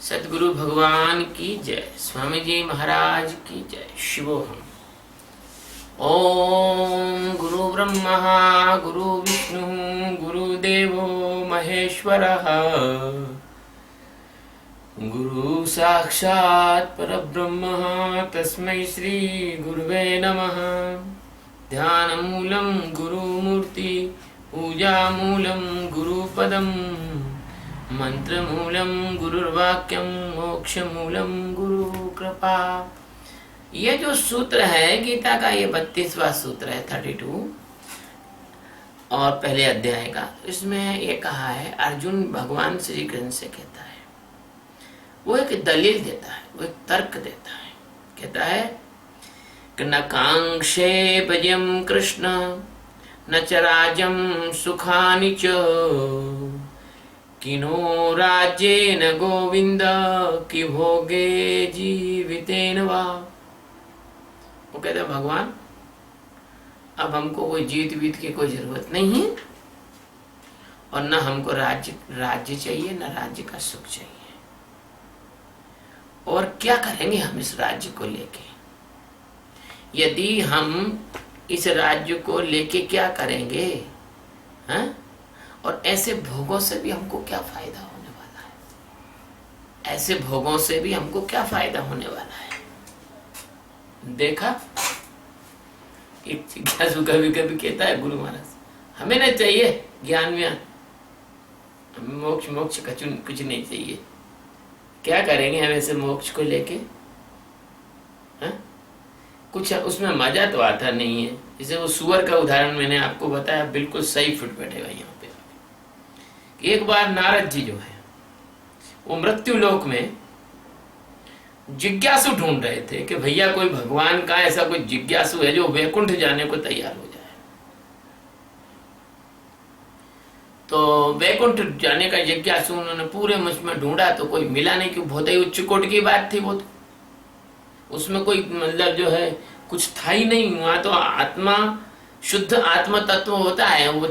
सद्गुरु भगवान की जय। स्वामी जी महाराज की जय। शिवोहम। ओम गुरु ब्रह्मा गुरु विष्णु गुरुदेवो महेश्वरः गुरु साक्षात् परब्रह्म तस्मै श्री गुरुवे नमः। ध्यानमूलं गुरुमूर्ति पूजामूलं गुरुपदम् मंत्रमूलं गुरुर्वाक्यं मोक्षमूलं गुरु कृपा। ये जो सूत्र है गीता का, ये 32वां सूत्र है, 32 और पहले अध्याय का। इसमें ये कहा है, अर्जुन भगवान श्री कृष्ण से कहता है, वो एक दलील देता है, वो एक तर्क देता है। कहता है कि न कांक्षे भजम कृष्ण न च राजम सुखानि च किनो राज्ये न गोविंद कि भोगे जीवितेन वा। वो कहते हैं भगवान, अब हमको कोई जीत वीत की कोई जरूरत नहीं है, और न हमको राज्य चाहिए, न राज्य का सुख चाहिए। और क्या करेंगे हम इस राज्य को लेके? यदि हम इस राज्य को लेके क्या करेंगे, हैं? और ऐसे भोगों से भी हमको क्या फायदा होने वाला है? ऐसे भोगों से भी हमको क्या फायदा होने वाला है? देखा, एक जिज्ञासु कभी कभी कहता है, गुरु महाराज हमें नहीं चाहिए ज्ञान में, मोक्ष मोक्ष कुछ नहीं चाहिए। क्या करेंगे हम ऐसे मोक्ष को लेके? कुछ उसमें मजा तो आता नहीं है। जैसे वो सुअर का उदाहरण मैंने आपको बताया, बिल्कुल सही फिट बैठेगा यहाँ पे। एक बार नारद जी जो है वो मृत्यु लोक में जिज्ञासु ढूंढ रहे थे कि भैया कोई भगवान का ऐसा कोई जिज्ञासु है जो वैकुंठ जाने को तैयार हो जाए। तो वैकुंठ जाने का जिज्ञासु उन्होंने पूरे मुझ में ढूंढा तो कोई मिला नहीं, क्यों बहुत ही उच्च कोटि की बात थी वो तो। उसमें कोई मतलब जो है कुछ था ही नहीं। वहां तो आत्मा, शुद्ध आत्मा तत्व होता है, वो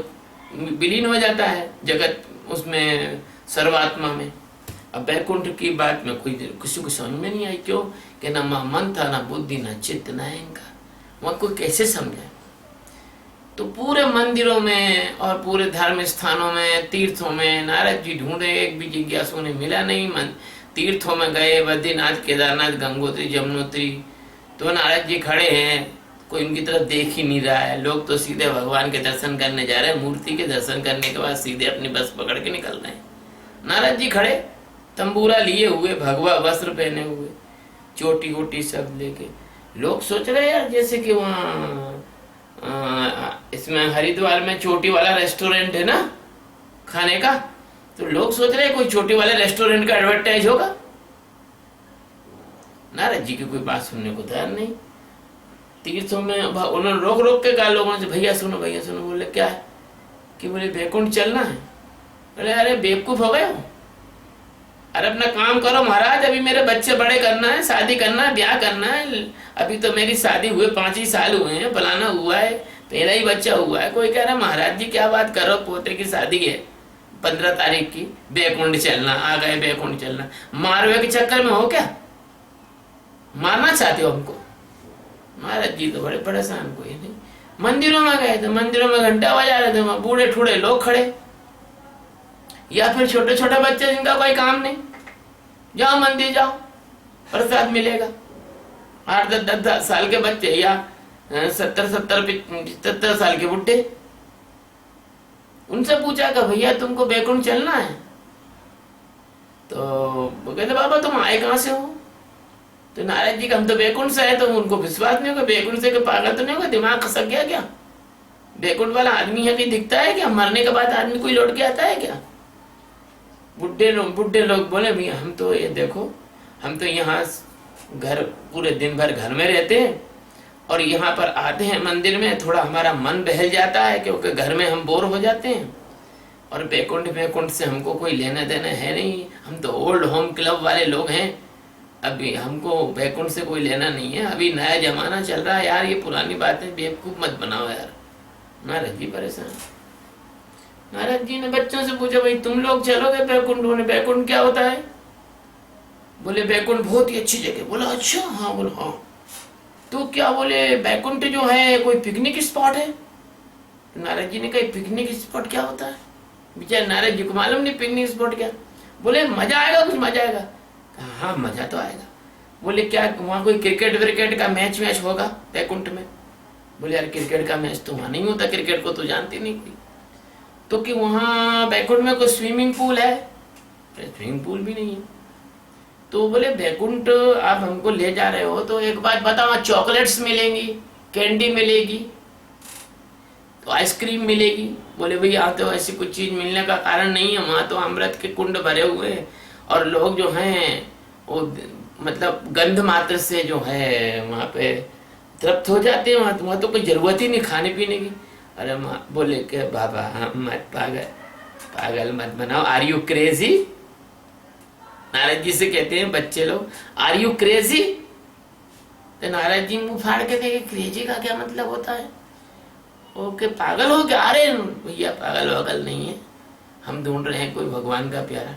विलीन हो जाता है जगत उसमें, सर्वात्मा में। अब वैकुंठ की बात में कोई किसी को समझ में नहीं आई। क्यों? कि ना मन था, ना बुद्धि, ना चित्त, ना अहंकार। वहां कोई कैसे समझे? तो पूरे मंदिरों में और पूरे धार्मिक स्थानों में, तीर्थों में नारद जी ढूंढे, एक भी जिज्ञासु ने मिला नहीं। तीर्थों में गए, बद्रीनाथ, केदारनाथ, गंगोत्री, यमुनोत्री, तो नारद जी खड़े हैं, कोई उनकी तरफ देख ही नहीं रहा है। लोग तो सीधे भगवान के दर्शन करने जा रहे हैं, मूर्ति के दर्शन करने के बाद सीधे अपनी बस पकड़ के निकल रहे हैं। नारद जी खड़े, तंबूरा लिए हुए, भगवा वस्त्र पहने हुए, चोटी वोटी सब लेके। लोग सोच रहे यार जैसे कि वहाँ इसमें हरिद्वार में चोटी वाला रेस्टोरेंट है ना खाने का, तो लोग सोच रहे हैं कोई चोटी वाले रेस्टोरेंट का एडवर्टाइज होगा। नारद जी की कोई बात सुनने को तैयार नहीं। तीर्थों में उन्होंने रोक रोक के कहा लोगों से, भैया सुनो भैया सुनो। बोले क्या है? कि बोले वैकुंठ चलना है। बोले अरे बेवकूफ हो गए हो, अरे अपना काम करो महाराज, अभी मेरे बच्चे बड़े करना है, शादी करना है, ब्याह करना है। अभी तो मेरी शादी हुए 5 ही साल हुए हैं, फलाना हुआ है, मेरा ही बच्चा हुआ है। कोई कह रहा महाराज जी क्या बात करो, पोते की शादी है 15 तारीख की, वैकुंठ चलना, आ गए वैकुंठ चलना। मारवे के चक्कर में हो क्या? मारना चाहते हो हमको? महाराज जी तो बड़े परेशान, कोई नहीं। मंदिरों में गए थे, मंदिरों में घंटा बजा रहे थे, वहां बूढ़े ठूढ़े लोग खड़े, या फिर छोटे छोटे बच्चे जिनका कोई काम नहीं। जाओ मंदिर जाओ, प्रसाद मिलेगा। 8-10 साल के बच्चे या 70-75 साल के बुढ़े, उनसे पूछा कि भैया तुमको वैकुंठ चलना है? तो वो कहते बाबा तुम आए कहाँ से हो? तो नारद जी का हम तो वैकुंठ से है। तो उनको विश्वास नहीं होगा, वैकुंठ से पागल तो नहीं होगा, दिमाग खसक गया क्या? वैकुंठ वाला आदमी है कि दिखता है क्या? मरने के बाद आदमी कोई लौट के आता है क्या? बुढ़े लोग बोले भैया हम तो ये देखो, हम तो यहाँ घर पूरे दिन भर घर में रहते हैं, और यहाँ पर आते हैं मंदिर में, थोड़ा हमारा मन बहल जाता है क्योंकि घर में हम बोर हो जाते हैं, और वैकुंठ से हमको कोई लेना देना है नहीं। हम तो ओल्ड होम क्लब वाले लोग हैं, अभी हमको वैकुंठ से कोई लेना नहीं है। अभी नया जमाना चल रहा है यार, ये पुरानी बातें बेवकूफ मत बनाओ यार। नारद जी परेशान। नारद जी ने बच्चों से पूछा भाई तुम लोग चलोगे वैकुंठ? बैकुंठ क्या होता है? बोले बैकुंठ बहुत ही अच्छी जगह। बोला अच्छा, हाँ। बोला हाँ। तो क्या बोले बैकुंठ जो है कोई पिकनिक स्पॉट है? नारद जी ने कहा पिकनिक स्पॉट क्या होता है? बेचारे नारद जी को मालूम नहीं पिकनिक स्पॉट क्या। बोले मजा आएगा, कुछ मजा आएगा? हाँ मजा तो आएगा। बोले क्या वहाँ कोई क्रिकेट व्रिकेट का मैच वैच होगा बैकुंठ में? बोले यार क्रिकेट का मैच तो वहाँ नहीं होता, क्रिकेट को तो जानती नहीं कोई। तो कि वहाँ बैकुंठ में कोई स्विमिंग पूल है? स्विमिंग पूल भी नहीं है। तो बोले बैकुंठ आप हमको ले जा रहे हो तो एक बात बताओ, चॉकलेट्स मिलेंगी, कैंडी मिलेगी, तो आइसक्रीम मिलेगी? बोले भैया यहाँ तो ऐसी कुछ चीज मिलने का कारण नहीं है, वहाँ तो अमृत के कुंड भरे हुए हैं और लोग जो हैं वो मतलब गंध मात्र से जो है वहाँ पे तृप्त हो जाते हैं, वहाँ तो कोई जरूरत ही नहीं खाने पीने की। अरे बोले के बाबा हम मत पागल मत बनाओ, are you crazy? Narad ji से कहते हैं बच्चे लोग आर यू क्रेजी? तो नारद जी मुंह फाड़ के देखे क्रेजी का क्या मतलब होता है? ओके पागल हो क्या? अरे भैया पागल वागल नहीं है, हम ढूंढ रहे हैं कोई भगवान का प्यारा।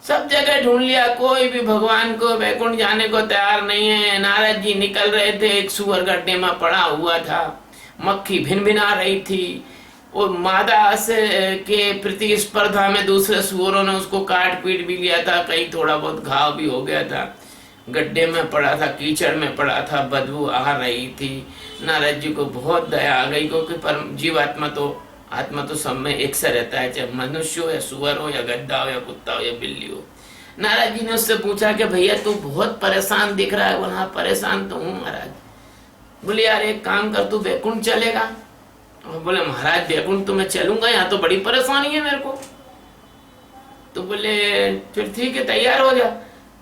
सब जगह ढूंढ लिया, कोई भी भगवान को बैकुंठ जाने को तैयार नहीं है। नारद जी निकल रहे थे, एक सुअर गड्ढे में पड़ा हुआ था, मक्खी भिन भिना रही थी, और मादा से के प्रतिस्पर्धा में दूसरे सुअरों ने उसको काट पीट भी लिया था, कहीं थोड़ा बहुत घाव भी हो गया था, गड्ढे में पड़ा था, कीचड़ में पड़ा था, बदबू आ रही थी। नारद जी को बहुत दया आ गई, क्योंकि पर जीवात्मा तो आत्मा तो सब में एक सा रहता है, चाहे मनुष्य हो या सुअर हो या गड्ढा हो या कुत्ता हो या बिल्ली हो। नारद जी ने उससे पूछा कि भैया तू बहुत परेशान दिख रहा है। बोला हाँ परेशान तो हूँ महाराज। बोले यार एक काम कर, तू बैकुंठ चलेगा? और बोले महाराज बैकुंठ तो मैं चलूंगा, यहाँ तो बड़ी परेशानी है मेरे को। तो बोले फिर ठीक है तैयार हो जा।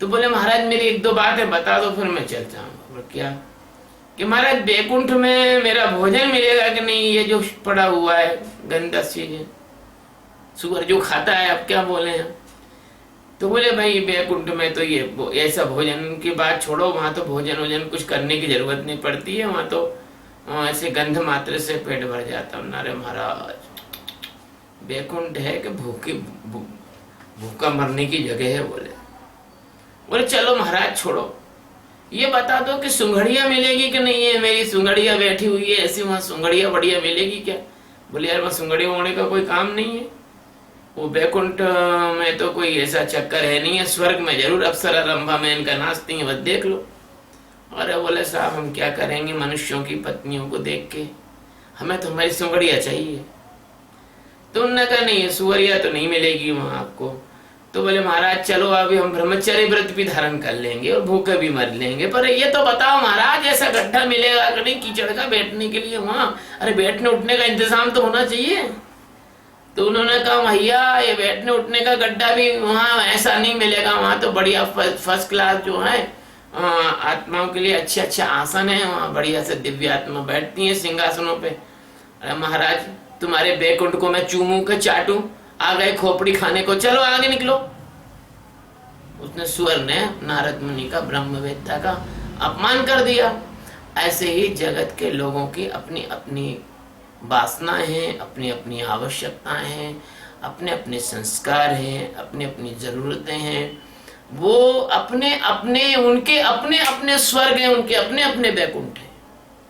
तो बोले महाराज मेरी एक दो बातें बता दो फिर मैं चल जाऊंगा। बोले क्या? कि महाराज बैकुंठ में मेरा भोजन मिलेगा कि नहीं? ये जो पड़ा हुआ है गंदा चीज, सुअर जो खाता है, अब क्या बोले हैं। तो बोले भाई बैकुंठ में तो ये ऐसा भोजन की बात छोड़ो, वहां तो भोजन वोजन कुछ करने की जरूरत नहीं पड़ती है, वहां तो ऐसे गंध मात्र से पेट भर जाता हूँ। अरे महाराज बैकुंठ है कि भूखा मरने की जगह है? बोले चलो महाराज छोड़ो, ये बता दो कि सुंघड़िया मिलेगी कि नहीं है? मेरी सुंघड़िया बैठी हुई है ऐसी, वहां सुंघड़िया बढ़िया मिलेगी क्या? बोले यार वहां सुंघड़िया होने का कोई काम नहीं है, वो बैकुंठ में तो कोई ऐसा चक्कर है नहीं है, स्वर्ग में जरूर अप्सरा रंभा में इनका नाचती है, बस देख लो। अरे बोले साहब हम क्या करेंगे मनुष्यों की पत्नियों को देख के, हमें तो हमारी सुंघड़िया चाहिए। तो उन्होंने कहा नहीं है सुअरिया तो नहीं मिलेगी वहां आपको। तो बोले महाराज चलो अभी हम ब्रह्मचर्य व्रत भी धारण कर लेंगे और भूखे भी मर लेंगे, पर ये तो बताओ महाराज ऐसा गड्ढा मिलेगा कि नहीं कीचड़ का बैठने के लिए वहां? अरे बैठने उठने का इंतजाम तो होना चाहिए। तो उन्होंने कहा भैया ये बैठने उठने का गड्ढा भी वहाँ ऐसा नहीं मिलेगा, वहाँ तो बढ़िया फर्स्ट क्लास जो है आत्माओं के लिए अच्छे अच्छे आसन है, वहाँ बढ़िया से दिव्य आत्मा बैठती है सिंहासनों पे। अरे महाराज तुम्हारे बैकुंठ को मैं चूमू के चाटू, आ गए खोपड़ी खाने को, चलो आगे निकलो। उसने सुअर ने नारद मुनि का ब्रह्मवेत्ता का अपमान कर दिया। ऐसे ही जगत के लोगों की अपनी अपनी वासनाएं हैं, अपनी अपनी आवश्यकताएं हैं, अपने अपने संस्कार हैं, अपनी अपनी जरूरतें हैं, वो अपने अपने उनके अपने अपने स्वर्ग हैं, उनके अपने अपने बैकुंठ हैं,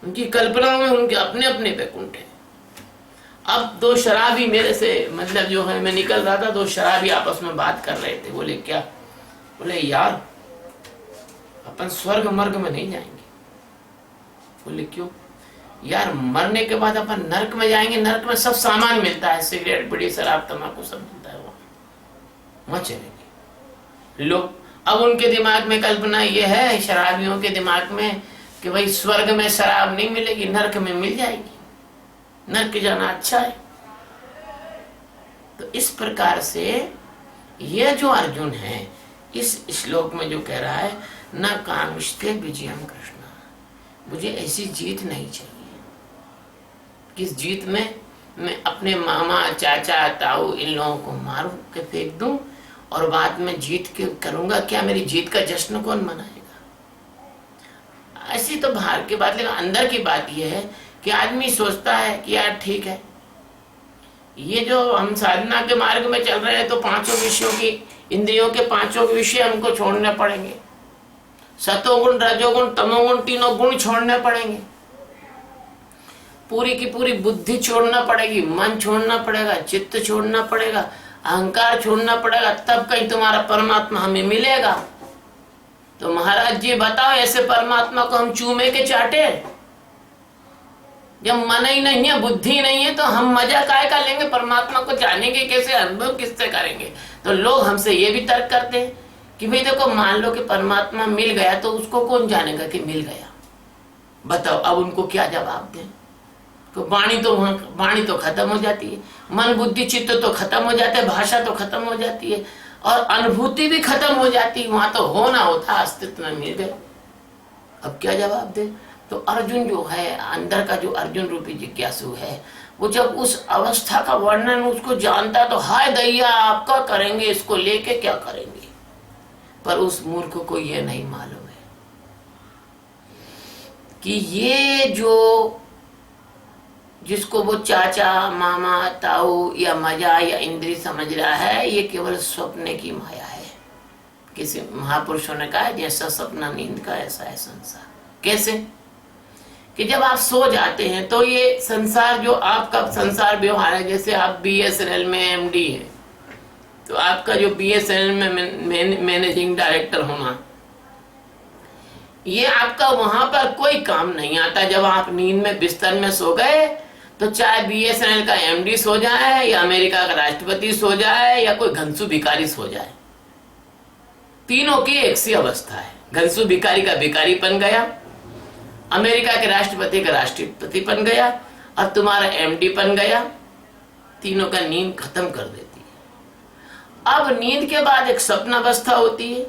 उनकी कल्पनाओं में उनके अपने अपने बैकुंठ हैं। अब दो शराबी मेरे से मतलब जो है मैं निकल रहा था, दो शराबी आपस में बात कर रहे थे। बोले क्या? बोले यार अपन स्वर्ग मर्ग में नहीं जाएंगे। बोले क्यों? यार मरने के बाद अपन नरक में जाएंगे, नरक में सब सामान मिलता है, सिगरेट बीड़ी शराब तंबाकू सब मिलता है, वहां चलेंगे। लो अब उनके दिमाग में कल्पना ये है शराबियों के दिमाग में कि भाई स्वर्ग में शराब नहीं मिलेगी, नरक में मिल जाएगी, नरक जाना अच्छा है। तो इस प्रकार से यह जो अर्जुन है इस श्लोक में जो कह रहा है न कामिष्टे विजयम कृष्ण, मुझे ऐसी जीत नहीं चाहिए। किस जीत में? मैं अपने मामा चाचा ताऊ इन लोगों को मारूं के फेंक दूं और बाद में जीत के करूंगा क्या? मेरी जीत का जश्न कौन मनाएगा? ऐसी तो बाहर की बात, लेकिन अंदर की बात यह है कि आदमी सोचता है कि यार ठीक है ये जो हम साधना के मार्ग में चल रहे हैं तो पांचों विषयों की, इंद्रियों के पांचों विषय हमको छोड़ने पड़ेंगे, सतोगुण, रजोगुण, तमोगुण, तीनों गुण छोड़ने पड़ेंगे। पूरी की पूरी बुद्धि छोड़ना पड़ेगी, मन छोड़ना पड़ेगा, चित्त छोड़ना पड़ेगा, अहंकार छोड़ना पड़ेगा, तब कहीं तुम्हारा परमात्मा हमें मिलेगा। तो महाराज जी बताओ, ऐसे परमात्मा को हम चूमे के चाटे? जब मन ही नहीं है, बुद्धि नहीं है, तो हम मजा काय का लेंगे? परमात्मा को जानेंगे कैसे, अनुभव किससे करेंगे? तो लोग हमसे ये भी तर्क करते हैं कि भाई देखो, मान लो कि परमात्मा मिल गया तो उसको कौन जानेगा कि मिल गया? बताओ, अब उनको क्या जवाब दें? तो वाणी तो खत्म हो जाती है, मन बुद्धि चित्त तो खत्म हो जाते हैं, भाषा तो खत्म हो जाती है, और अनुभूति भी खत्म हो जाती है। वहां तो होना होता, अस्तित्व में मिल गए। अब क्या जवाब दे? तो अर्जुन जो है, अंदर का जो अर्जुन रूपी जिज्ञासु है, वो जब उस अवस्था का वर्णन उसको जानता तो हाय दैया आपका करेंगे, इसको लेके क्या करेंगे? पर उस मूर्ख को ये नहीं मालूम है कि ये जो जिसको वो चाचा, मामा, ताऊ या मजा या इंद्री समझ रहा है, ये केवल स्वप्न की माया है। किसी महापुरुषों ने कहा, जैसा सपना नींद का ऐसा है संसार। कैसे? कि जब आप सो जाते हैं तो ये संसार, जो आपका संसार व्यवहार है, जैसे आप BSNL में MD है, तो आपका जो BSNL में मैनेजिंग डायरेक्टर होना, ये आपका वहां पर कोई काम नहीं आता। जब आप नींद में बिस्तर में सो गए, तो चाहे BSNL का MD सो जाए, या अमेरिका का राष्ट्रपति सो जाए, या कोई घनसू भिखारी सो जाए, तीनों की एक सी अवस्था है। घनसू भिखारी का भिखारी बन गया, अमेरिका के राष्ट्रपति का राष्ट्रपति बन गया, और तुम्हारा MD बन गया। तीनों का नींद खत्म कर देती है। अब नींद के बाद एक स्वप्न अवस्था होती है।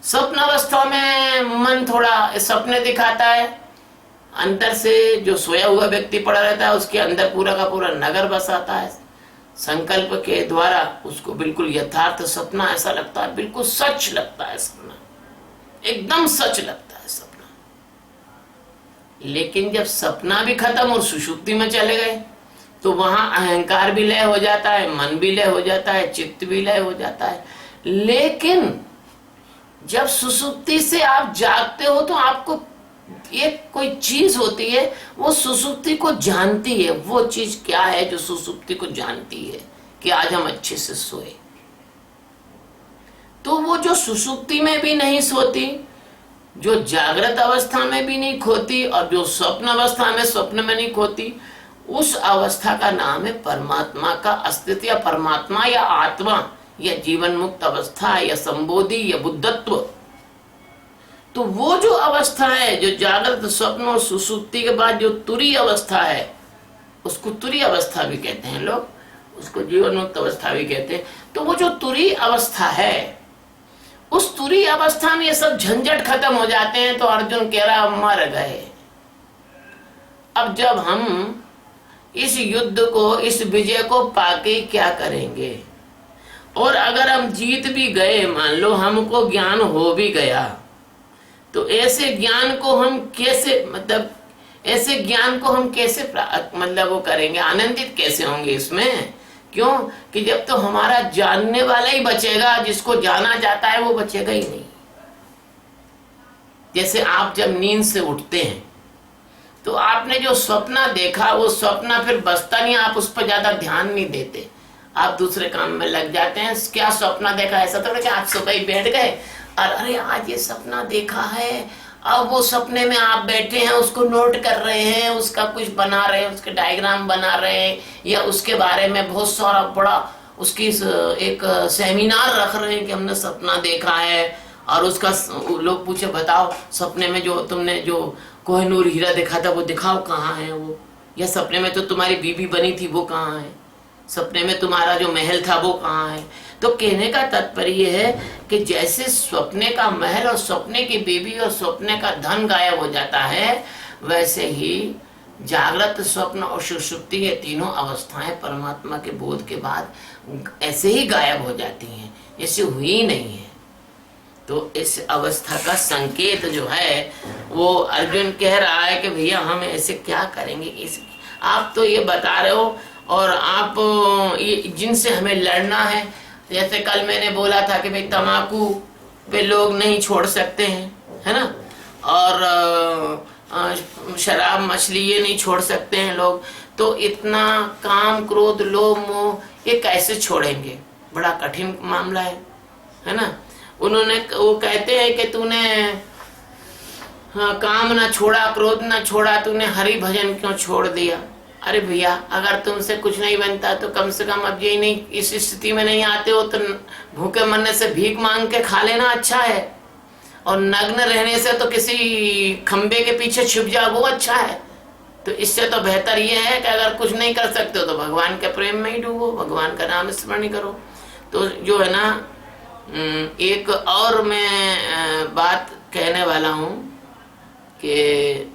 स्वप्न अवस्था में मन थोड़ा सपने दिखाता है। अंदर से जो सोया हुआ व्यक्ति पड़ा रहता है, उसके अंदर पूरा का पूरा नगर बसाता है। संकल्प के द्वारा उसको बिल्कुल यथार्थ सपना ऐसा लगता है, बिल्कुल सच लगता है सपना, एकदम सच लगता है सपना। लेकिन जब सपना भी खत्म और सुषुप्ति में चले गए, तो वहां अहंकार भी लय हो जाता है, मन भी लय हो जाता है, चित्त भी लय हो जाता है। लेकिन जब सुसुप्ति से आप जागते हो, तो आपको एक कोई चीज होती है, वो सुसुप्ति को जानती है। वो चीज क्या है जो सुसुप्ति को जानती है कि आज हम अच्छे से सोए? तो वो जो सुसुप्ति में भी नहीं सोती, जो जागृत अवस्था में भी नहीं खोती, और जो स्वप्न अवस्था में स्वप्न में नहीं खोती, उस अवस्था का नाम है परमात्मा का अस्तित्व, या परमात्मा, या आत्मा, या जीवन मुक्त अवस्था, या संबोधि, या बुद्धत्व। तो वो जो अवस्था है, जो जागृत, स्वप्न और सुसुप्ति के बाद जो तुरी अवस्था है, उसको तुरी अवस्था भी कहते हैं लोग, उसको जीवन मुक्त अवस्था भी कहते हैं। तो वो जो तुरी अवस्था है, उस तुरी अवस्था में ये सब झंझट खत्म हो जाते हैं। तो अर्जुन कह रहा मर गए। अब जब हम इस युद्ध को, इस विजय को पाके क्या करेंगे? और अगर हम जीत भी गए, मान लो हमको ज्ञान हो भी गया, तो ऐसे ज्ञान को हम कैसे, ऐसे ज्ञान को हम कैसे वो करेंगे, आनंदित कैसे होंगे इसमें? क्यों कि जब तो हमारा जानने वाला ही बचेगा, जिसको जाना जाता है वो बचेगा ही नहीं। जैसे आप जब नींद से उठते हैं, तो आपने जो सपना देखा, वो सपना फिर बसता नहीं, आप उस पर ज्यादा ध्यान नहीं देते, आप दूसरे काम में लग जाते हैं। क्या सपना देखा? ऐसा तो नहीं कि आप सुबह ही बैठ गए और अरे आज ये सपना देखा है, अब वो सपने में आप बैठे हैं, उसको नोट कर रहे हैं, उसका कुछ बना रहे हैं, उसके डायग्राम बना रहे हैं, या उसके बारे में बहुत सारा बड़ा उसकी एक सेमिनार रख रहे हैं कि हमने सपना देखा है। और उसका लोग पूछे बताओ सपने में जो तुमने जो कोहिनूर हीरा देखा था वो दिखाओ कहाँ है वो, या सपने में तो तुम्हारी बीबी बनी थी वो कहाँ है, सपने में तुम्हारा जो महल था वो कहाँ है। तो कहने का तात्पर्य है कि जैसे सपने का महल और सपने की बीबी और सपने का धन गायब हो जाता है, वैसे ही जागृत, स्वप्न और सुषुप्ति, ये तीनों अवस्थाएं परमात्मा के बोध के बाद ऐसे ही गायब हो जाती हैं, ऐसे हुई नहीं है। तो इस अवस्था का संकेत जो है वो अर्जुन कह रहा है कि भैया हम ऐसे क्या करेंगे। इस आप तो ये बता रहे हो, और आप ये जिनसे हमें लड़ना है, जैसे कल मैंने बोला था कि भाई तम्बाकू पे लोग नहीं छोड़ सकते हैं, है ना। और शराब मछली ये नहीं छोड़ सकते हैं लोग, तो इतना काम क्रोध लोभ मोह ये कैसे छोड़ेंगे? बड़ा कठिन मामला है ना। उन्होंने वो कहते हैं कि तूने काम ना छोड़ा, क्रोध ना छोड़ा, तूने हरि भजन क्यों छोड़ दिया? अरे भैया, अगर तुमसे कुछ नहीं बनता तो कम से कम अब ये नहीं, इस स्थिति में नहीं आते हो तो भूखे मरने से भीख मांग के खा लेना अच्छा है, और नग्न रहने से तो किसी खंबे के पीछे छुप जाओ वो अच्छा है। तो इससे तो बेहतर ये है कि अगर कुछ नहीं कर सकते हो तो भगवान के प्रेम में ही डूबो, भगवान का नाम स्मरण करो। तो जो है ना, एक और मैं बात कहने वाला हूँ कि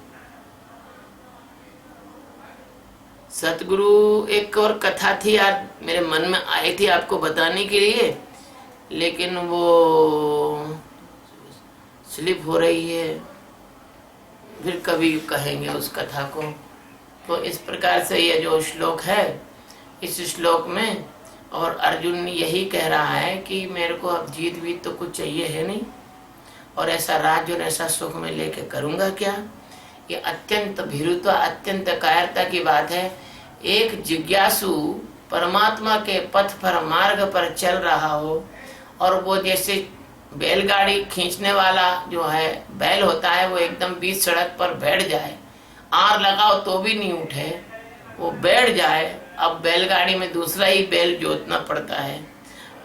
सतगुरु, एक और कथा थी यार, मेरे मन में आई थी आपको बताने के लिए, लेकिन वो स्लिप हो रही है, फिर कभी कहेंगे उस कथा को। तो इस प्रकार से ये जो श्लोक है, इस श्लोक में और अर्जुन यही कह रहा है कि मेरे को अब जीत वीत तो कुछ चाहिए है नहीं, और ऐसा राज्य और ऐसा सुख में लेके करूँगा क्या? ये अत्यंत भीरुता, अत्यंत कायरता की बात है। एक जिज्ञासु परमात्मा के पथ पर, मार्ग पर चल रहा हो, और वो जैसे बैलगाड़ी खींचने वाला जो है बैल होता है, वो एकदम बीच सड़क पर बैठ जाए, आर लगाओ तो भी नहीं उठे, वो बैठ जाए, अब बैलगाड़ी में दूसरा ही बैल जोतना पड़ता है।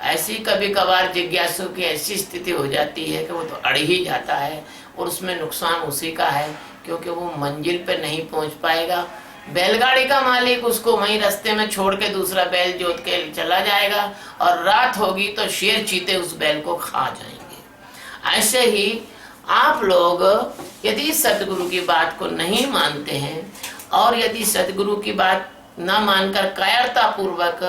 ऐसी कभी कभार जिज्ञासु की ऐसी स्थिति हो जाती है कि वो तो अड़ ही जाता है, और उसमें नुकसान उसी का है, क्योंकि वो मंजिल पे नहीं पहुंच पाएगा। बैलगाड़ी का मालिक उसको वहीं रास्ते में छोड़ के दूसरा बैल जोत के चला जाएगा, और रात होगी तो शेर चीते उस बैल को खा जाएंगे। ऐसे ही आप लोग यदि सतगुरु की बात को नहीं मानते हैं, और यदि सतगुरु की बात न मानकर कायरता पूर्वक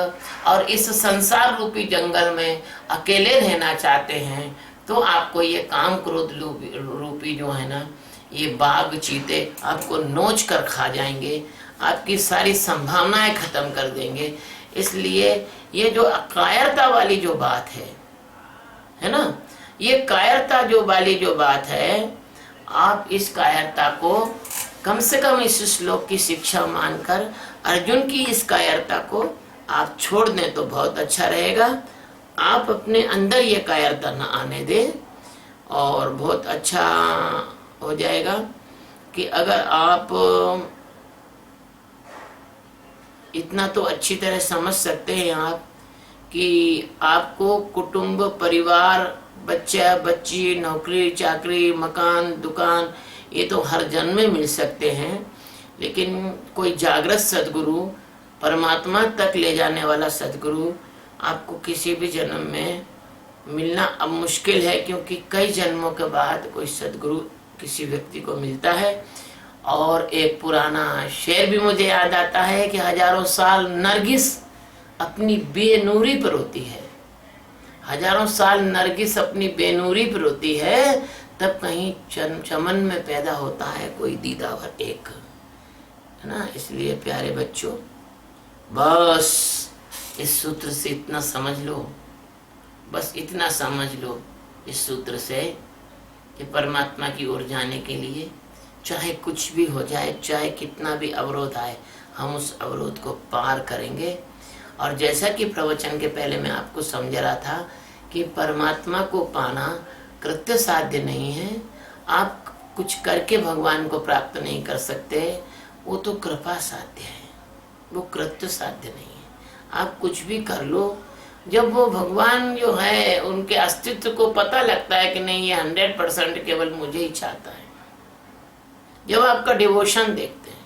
और इस संसार रूपी जंगल में अकेले रहना चाहते हैं, तो आपको ये काम क्रोध रूपी जो है ना, ये बाघ चीते आपको नोच कर खा जाएंगे, आपकी सारी संभावनाएं खत्म कर देंगे। इसलिए ये जो कायरता वाली जो बात है ना, ये कायरता वाली जो बात है, आप इस कायरता को कम से कम इस श्लोक की शिक्षा मानकर अर्जुन की इस कायरता को आप छोड़ दें तो बहुत अच्छा रहेगा। आप अपने अंदर ये कायरता न आने दें, और बहुत अच्छा हो जाएगा कि अगर आप इतना तो अच्छी तरह समझ सकते हैं आप कि आपको कुटुंब, परिवार, बच्चा बच्ची, नौकरी चाकरी, मकान दुकान, ये तो हर जन्म में मिल सकते हैं, लेकिन कोई जागृत सद्गुरु, परमात्मा तक ले जाने वाला सद्गुरु आपको किसी भी जन्म में मिलना अब मुश्किल है, क्योंकि कई जन्मों के बाद कोई सद्गुरु किसी व्यक्ति को मिलता है। और एक पुराना शेर भी मुझे याद आता है कि हजारों साल नरगिस अपनी बेनूरी पर होती है, हजारों साल नरगिस अपनी बेनूरी पर होती है, तब कहीं चमन में पैदा होता है कोई दीदावर एक, है ना। इसलिए प्यारे बच्चों, बस इस सूत्र से इतना समझ लो, बस इतना समझ लो इस सूत्र से कि परमात्मा की ओर जाने के लिए चाहे कुछ भी हो जाए, चाहे कितना भी अवरोध आए, हम उस अवरोध को पार करेंगे। और जैसा कि प्रवचन के पहले मैं आपको समझा रहा था कि परमात्मा को पाना कृत्य साध्य नहीं है, आप कुछ करके भगवान को प्राप्त नहीं कर सकते, वो तो कृपा साध्य है, वो कृत्य साध्य नहीं है। आप कुछ भी कर लो, जब वो भगवान जो है उनके अस्तित्व को पता लगता है कि नहीं, ये 100% केवल मुझे ही चाहता है। जब आपका डिवोशन देखते हैं,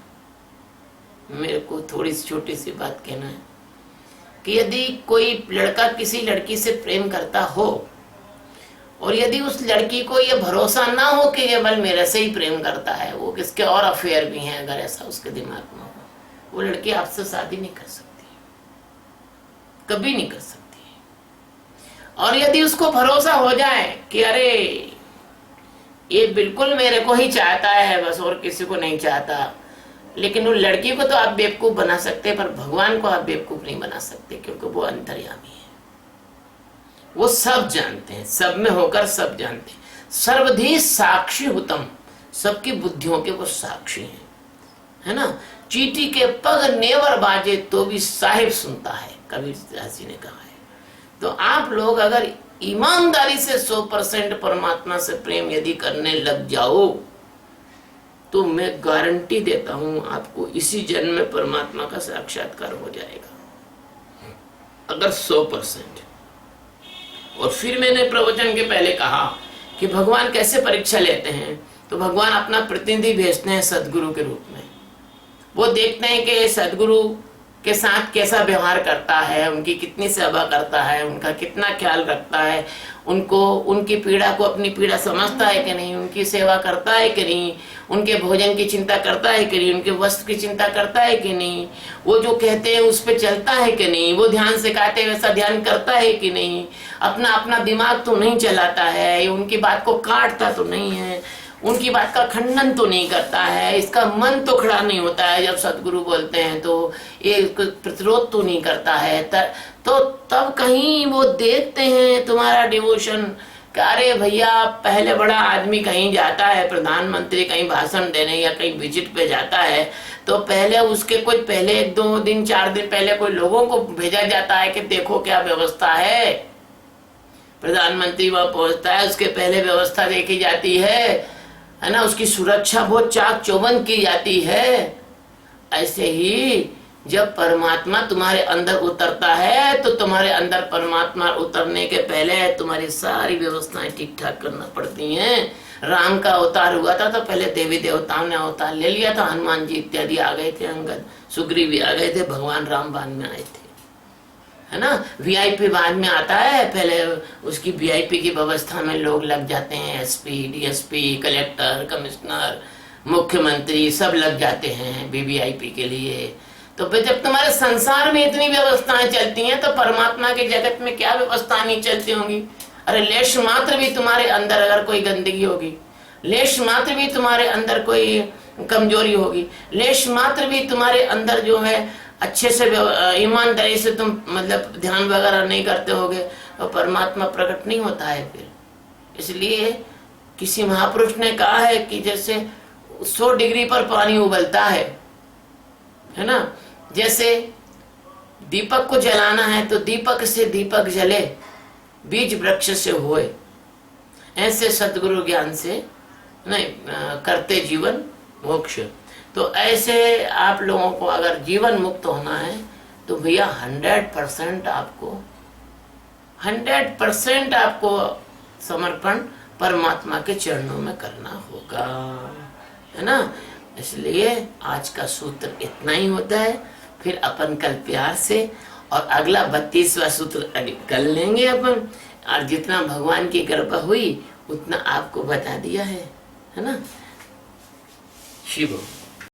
मेरे को थोड़ी सी छोटी सी बात कहना है कि यदि कोई लड़का किसी लड़की से प्रेम करता हो, और यदि उस लड़की को ये भरोसा ना हो कि ये बल मेरे से ही प्रेम करता है, वो किसके और अफेयर भी हैं, अगर ऐसा उसके दिमाग में हो, वो लड़की आपसे शादी नहीं कर सकती, कभी नहीं कर सकती। और यदि उसको भरोसा हो जाए कि अरे ये बिल्कुल मेरे को ही चाहता है बस, और किसी को नहीं चाहता, लेकिन उन लड़की को तो आप बेवकूफ बना सकते हैं, पर भगवान को आप बेवकूफ नहीं बना सकते, क्योंकि वो अंतर्यामी है, वो सब जानते हैं, सब में होकर सब जानते हैं। सर्वधी साक्षी हुतम, सबकी बुद्धियों के वो साक्षी हैं, है ना। चींटी के पग नेवर बाजे तो भी साहिब सुनता है, कबीर दास जी ने कहा है। तो आप लोग अगर ईमानदारी से 100% परमात्मा से प्रेम यदि करने लग जाओ तो मैं गारंटी देता हूं आपको इसी जन्म में परमात्मा का साक्षात्कार हो जाएगा, अगर 100%। और फिर मैंने प्रवचन के पहले कहा कि भगवान कैसे परीक्षा लेते हैं, तो भगवान अपना प्रतिनिधि भेजते हैं सदगुरु के रूप में। वो देखते हैं कि सदगुरु के साथ कैसा व्यवहार करता है, उनकी कितनी सेवा करता है, उनका कितना ख्याल रखता है, उनको उनकी पीड़ा को अपनी पीड़ा समझता है कि नहीं, उनकी सेवा करता है कि नहीं, उनके भोजन की चिंता करता है कि नहीं, उनके वस्त्र की चिंता करता है कि नहीं, वो जो कहते हैं उस पर चलता है कि नहीं, वो ध्यान सिखाते वैसा ध्यान करता है कि नहीं, अपना अपना दिमाग तो नहीं चलाता है, उनकी बात को काटता तो नहीं है, उनकी बात का खंडन तो नहीं करता है, इसका मन तो खड़ा नहीं होता है जब सदगुरु बोलते हैं, तो ये प्रतिरोध तो नहीं करता है। तो तब कहीं वो देखते हैं तुम्हारा डिवोशन। अरे भैया, पहले बड़ा आदमी कहीं जाता है, प्रधानमंत्री कहीं भाषण देने या कहीं विजिट पे जाता है, तो पहले उसके कोई पहले 1-2 दिन 4 दिन पहले कोई लोगों को भेजा जाता है कि देखो क्या व्यवस्था है। प्रधानमंत्री वहां पहुंचता है, उसके पहले व्यवस्था देखी जाती है ना, उसकी सुरक्षा बहुत चाक चौबंद की जाती है। ऐसे ही जब परमात्मा तुम्हारे अंदर उतरता है तो तुम्हारे अंदर परमात्मा उतरने के पहले तुम्हारी सारी व्यवस्थाएं ठीक ठाक करना पड़ती हैं। राम का अवतार हुआ था तो पहले देवी देवताओं ने अवतार ले लिया था, हनुमान जी इत्यादि आ गए थे, अंगद सुग्रीव भी आ गए थे, भगवान राम बाद में आए थे, है ना। वीआईपी बाद में आता है, पहले उसकी वीआईपी की व्यवस्था में लोग लग जाते हैं, एसपी, डीएसपी, कलेक्टर, कमिश्नर, मुख्यमंत्री सब लग जाते हैं वीवीआईपी के लिए। तो फिर जब तुम्हारे संसार में इतनी व्यवस्थाएं चलती हैं तो परमात्मा के जगत में क्या व्यवस्था नहीं चलती होंगी। अरे लेश मात्र भी तुम्हारे अंदर अगर कोई गंदगी होगी, लेश मात्र भी तुम्हारे अंदर कोई कमजोरी होगी, लेश मात्र भी तुम्हारे अंदर जो है अच्छे से ईमानदारी से तुम मतलब ध्यान वगैरह नहीं करते होगे, तो परमात्मा प्रकट नहीं होता है फिर। इसलिए किसी महापुरुष ने कहा है कि जैसे 100 डिग्री पर पानी उबलता है ना, जैसे दीपक को जलाना है तो दीपक से दीपक जले, बीज वृक्ष से होए, ऐसे सतगुरु ज्ञान से नहीं करते जीवन मोक्ष। तो ऐसे आप लोगों को अगर जीवन मुक्त होना है तो भैया 100% आपको समर्पण परमात्मा के चरणों में करना होगा, है ना। इसलिए आज का सूत्र इतना ही होता है। फिर अपन कल प्यार से और अगला 32वां सूत्र कल लेंगे अपन, और जितना भगवान की कृपा हुई उतना आपको बता दिया है ना। शिव।